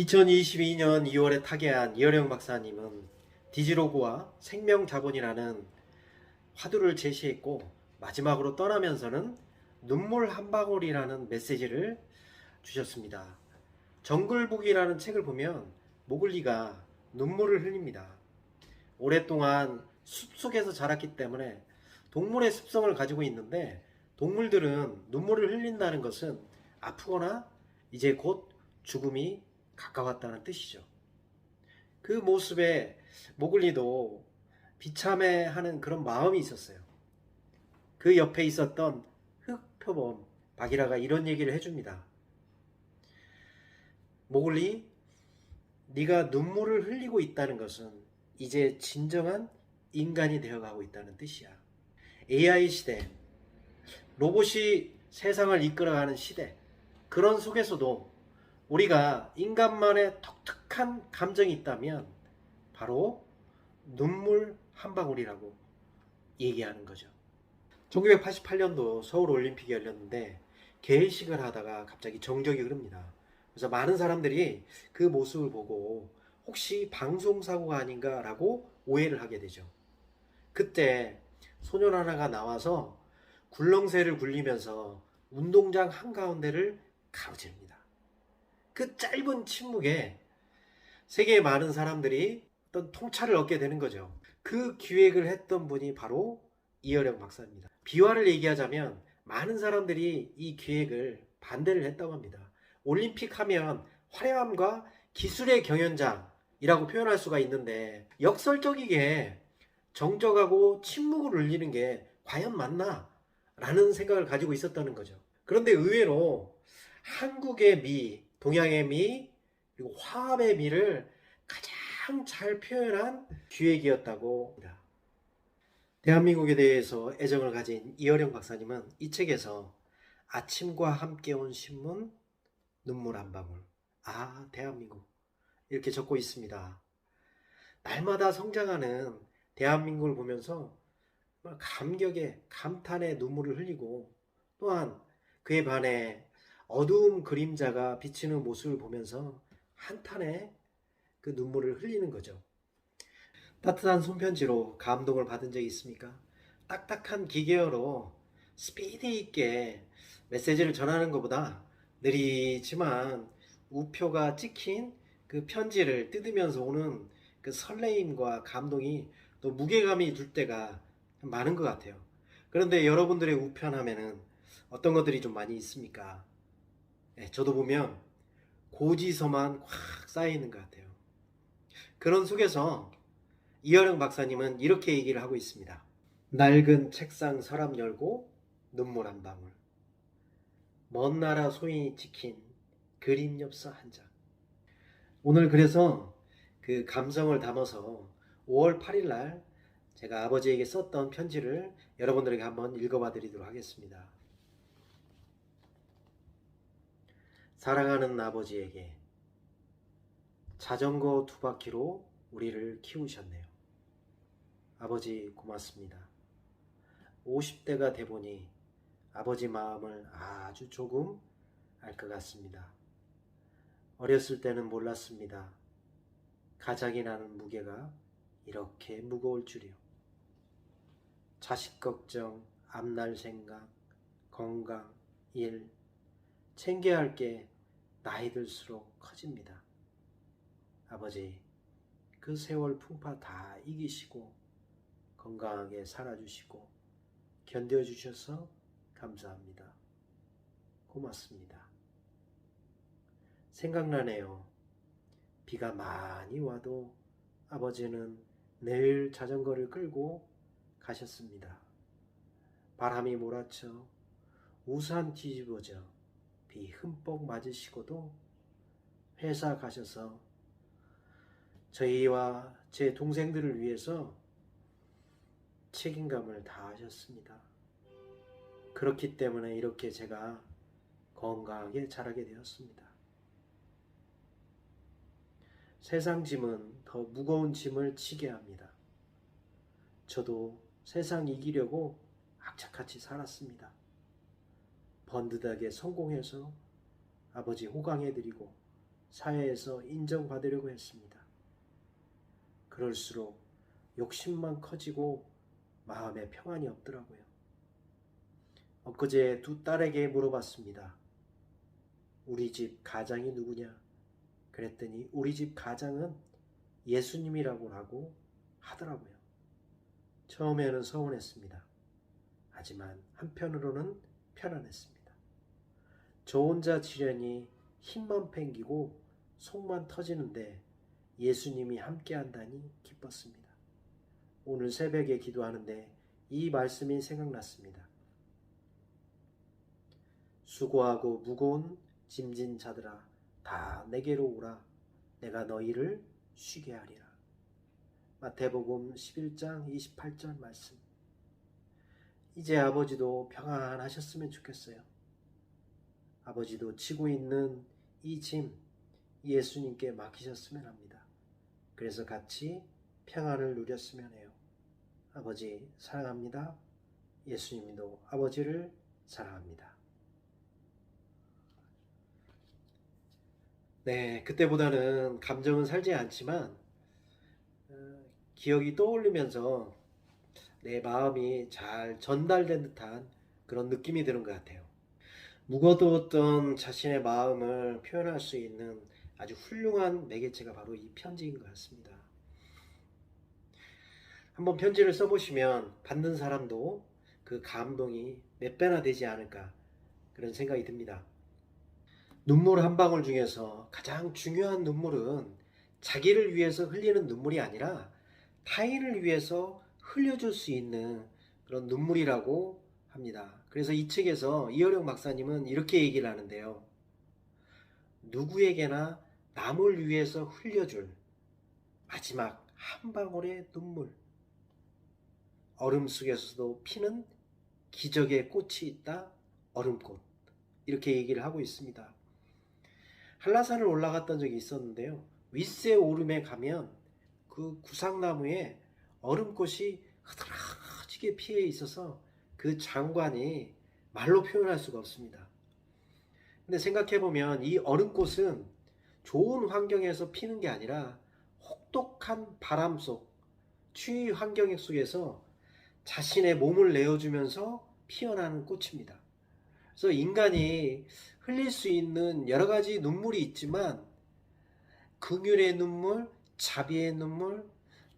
2022년 2월에 타계한 이어령 박사님은 디지로그와 생명자본이라는 화두를 제시했고, 마지막으로 떠나면서는 눈물 한 방울이라는 메시지를 주셨습니다. 정글북이라는 책을 보면 모글리가 눈물을 흘립니다. 오랫동안 숲속에서 자랐기 때문에 동물의 습성을 가지고 있는데, 동물들은 눈물을 흘린다는 것은 아프거나 이제 곧 죽음이 가까웠다는 뜻이죠. 그 모습에 모글리도 비참해하는 그런 마음이 있었어요. 그 옆에 있었던 흑표범 바기라가 이런 얘기를 해줍니다. 모글리, 네가 눈물을 흘리고 있다는 것은 이제 진정한 인간이 되어가고 있다는 뜻이야. AI 시대, 로봇이 세상을 이끌어가는 시대, 그런 속에서도 우리가 인간만의 독특한 감정이 있다면 바로 눈물 한 방울이라고 얘기하는 거죠. 1988년도 서울올림픽이 열렸는데 개회식을 하다가 갑자기 정적이 흐릅니다. 그래서 많은 사람들이 그 모습을 보고 혹시 방송사고가 아닌가라고 오해를 하게 되죠. 그때 소년 하나가 나와서 굴렁쇠를 굴리면서 운동장 한가운데를 가로지릅니다. 그 짧은 침묵에 세계의 많은 사람들이 어떤 통찰을 얻게 되는 거죠. 그 기획을 했던 분이 바로 이어령 박사입니다. 비화를 얘기하자면 많은 사람들이 이 기획을 반대를 했다고 합니다. 올림픽 하면 화려함과 기술의 경연장이라고 표현할 수가 있는데, 역설적이게 정적하고 침묵을 울리는 게 과연 맞나? 라는 생각을 가지고 있었다는 거죠. 그런데 의외로 한국의 미, 동양의 미, 그리고 화합의 미를 가장 잘 표현한 기획이었다고 합니다. 대한민국에 대해서 애정을 가진 이어령 박사님은 이 책에서 아침과 함께 온 신문, 눈물 한 방울, 대한민국, 이렇게 적고 있습니다. 날마다 성장하는 대한민국을 보면서 감격에, 감탄의 눈물을 흘리고, 또한 그에 반해 어두운 그림자가 비치는 모습을 보면서 한탄의 그 눈물을 흘리는 거죠. 따뜻한 손편지로 감동을 받은 적이 있습니까? 딱딱한 기계어로 스피드 있게 메시지를 전하는 것보다 느리지만 우표가 찍힌 그 편지를 뜯으면서 오는 그 설레임과 감동이 또 무게감이 들 때가 많은 것 같아요. 그런데 여러분들의 우편함에는 어떤 것들이 좀 많이 있습니까? 저도 보면 고지서만 확 쌓여있는 것 같아요. 그런 속에서 이어령 박사님은 이렇게 얘기를 하고 있습니다. 낡은 책상 서랍 열고 눈물 한 방울, 먼 나라 소인이 찍힌 그림 엽서 한 장. 오늘 그래서 그 감성을 담아서 5월 8일 날 제가 아버지에게 썼던 편지를 여러분들에게 한번 읽어봐 드리도록 하겠습니다. 사랑하는 아버지에게, 자전거 2바퀴로 우리를 키우셨네요. 아버지 고맙습니다. 50대가 돼보니 아버지 마음을 아주 조금 알 것 같습니다. 어렸을 때는 몰랐습니다. 가장이라는 무게가 이렇게 무거울 줄이요. 자식 걱정, 앞날 생각, 건강, 일, 챙겨야 할 게 나이 들수록 커집니다. 아버지, 그 세월 풍파 다 이기시고 건강하게 살아주시고 견뎌주셔서 감사합니다. 고맙습니다. 생각나네요. 비가 많이 와도 아버지는 늘 자전거를 끌고 가셨습니다. 바람이 몰아쳐 우산 뒤집어져 비 흠뻑 맞으시고도 회사 가셔서 저희와 제 동생들을 위해서 책임감을 다하셨습니다. 그렇기 때문에 이렇게 제가 건강하게 자라게 되었습니다. 세상 짐은 더 무거운 짐을 지게 합니다. 저도 세상 이기려고 악착같이 살았습니다. 번듯하게 성공해서 아버지 호강해드리고 사회에서 인정받으려고 했습니다. 그럴수록 욕심만 커지고 마음에 평안이 없더라고요. 엊그제 두 딸에게 물어봤습니다. 우리 집 가장이 누구냐? 그랬더니 우리 집 가장은 예수님이라고 하고 하더라고요. 처음에는 서운했습니다. 하지만 한편으로는 편안했습니다. 저 혼자 지련히 힘만 팽기고 속만 터지는데 예수님이 함께한다니 기뻤습니다. 오늘 새벽에 기도하는데 이 말씀이 생각났습니다. 수고하고 무거운 짐진 자들아 다 내게로 오라. 내가 너희를 쉬게 하리라. 마태복음 11장 28절 말씀. 이제 아버지도 평안하셨으면 좋겠어요. 아버지도 지고 있는 이 짐 예수님께 맡기셨으면 합니다. 그래서 같이 평안을 누렸으면 해요. 아버지 사랑합니다. 예수님도 아버지를 사랑합니다. 네, 그때보다는 감정은 살지 않지만 기억이 떠올리면서 내 마음이 잘 전달된 듯한 그런 느낌이 드는 것 같아요. 묵어두었던 자신의 마음을 표현할 수 있는 아주 훌륭한 매개체가 바로 이 편지인 것 같습니다. 한번 편지를 써보시면 받는 사람도 그 감동이 몇 배나 되지 않을까 그런 생각이 듭니다. 눈물 한 방울 중에서 가장 중요한 눈물은 자기를 위해서 흘리는 눈물이 아니라 타인을 위해서 흘려줄 수 있는 그런 눈물이라고 합니다. 그래서 이 책에서 이어령 박사님은 이렇게 얘기를 하는데요. 누구에게나 남을 위해서 흘려줄 마지막 한 방울의 눈물. 얼음 속에서도 피는 기적의 꽃이 있다. 얼음꽃. 이렇게 얘기를 하고 있습니다. 한라산을 올라갔던 적이 있었는데요. 윗세 오름에 가면 그 구상나무에 얼음꽃이 흐드러지게 피해 있어서 그 장관이 말로 표현할 수가 없습니다. 근데 생각해보면 이 얼음꽃은 좋은 환경에서 피는 게 아니라 혹독한 바람 속, 추위 환경 속에서 자신의 몸을 내어주면서 피어나는 꽃입니다. 그래서 인간이 흘릴 수 있는 여러 가지 눈물이 있지만 긍휼의 눈물, 자비의 눈물,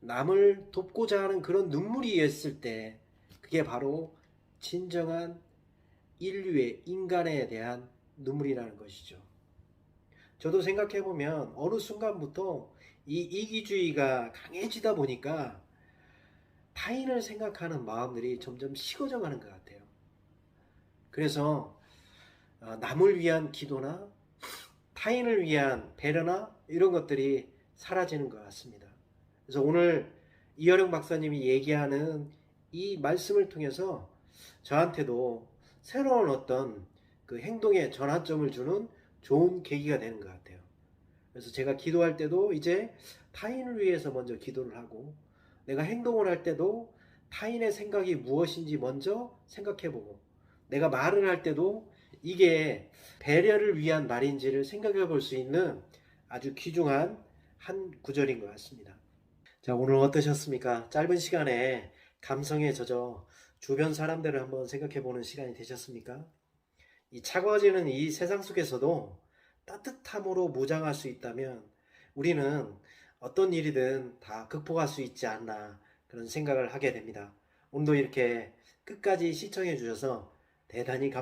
남을 돕고자 하는 그런 눈물이 있을 때 그게 바로 진정한 인류의 인간에 대한 눈물이라는 것이죠. 저도 생각해보면 어느 순간부터 이 이기주의가 강해지다 보니까 타인을 생각하는 마음들이 점점 식어져 가는 것 같아요. 그래서 남을 위한 기도나 타인을 위한 배려나 이런 것들이 사라지는 것 같습니다. 그래서 오늘 이어령 박사님이 얘기하는 이 말씀을 통해서 저한테도 새로운 어떤 그 행동의 전환점을 주는 좋은 계기가 되는 것 같아요. 그래서 제가 기도할 때도 이제 타인을 위해서 먼저 기도를 하고 내가 행동을 할 때도 타인의 생각이 무엇인지 먼저 생각해보고 내가 말을 할 때도 이게 배려를 위한 말인지를 생각해 볼 수 있는 아주 귀중한 한 구절인 것 같습니다. 자, 오늘 어떠셨습니까? 짧은 시간에 감성에 젖어 주변 사람들을 한번 생각해 보는 시간이 되셨습니까? 이 차가워지는 이 세상 속에서도 따뜻함으로 무장할 수 있다면 우리는 어떤 일이든 다 극복할 수 있지 않나 그런 생각을 하게 됩니다. 오늘도 이렇게 끝까지 시청해 주셔서 대단히 감사합니다.